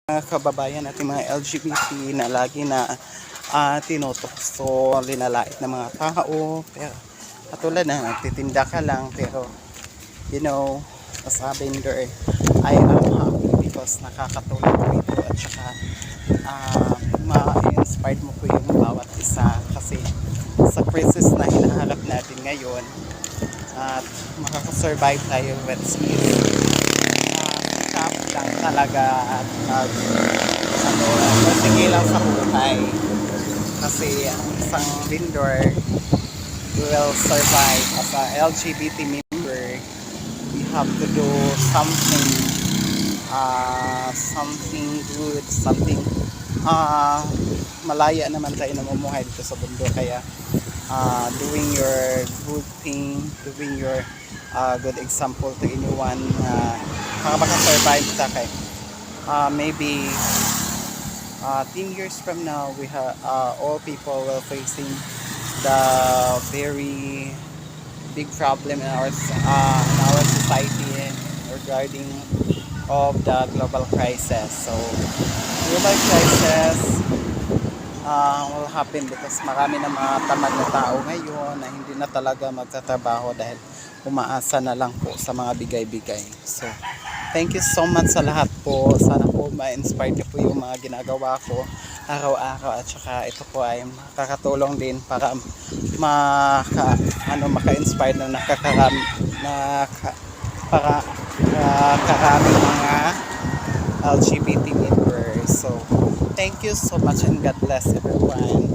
Mga kababayan natin mga LGBT na lagi na tinutokso, linalait ng mga tao. Pero katulad na nagtitinda ka lang pero you know, as a vendor, I am happy because nakakatulong ko ito at saka ma-inspired mo po yung bawat isa kasi sa crisis na hinaharap natin ngayon at makakasurvive tayo with peace. Tap lang talaga at sige lang sa buhay kasi ang isang vendor will survive as a LGBT member. We have to do something something good, something malaya naman tayo namumuhay dito sa mundo kaya doing your good thing, doing your good example to anyone makakasurvive ta kay maybe 10 years from now we have all people will facing the very big problem in our society regarding of the global crisis. So global crisis will happen because marami na mga tamad na tao ngayon na hindi na talaga magtatrabaho dahil umaasa na lang po sa mga bigay-bigay. So thank you so much sa lahat po. Sana po ma-inspire niyo po yung mga ginagawa ko araw-araw at saka ito po ay makakatulong din para maka-inspire na nakakarami mga LGBT members. So thank you so much and God bless everyone.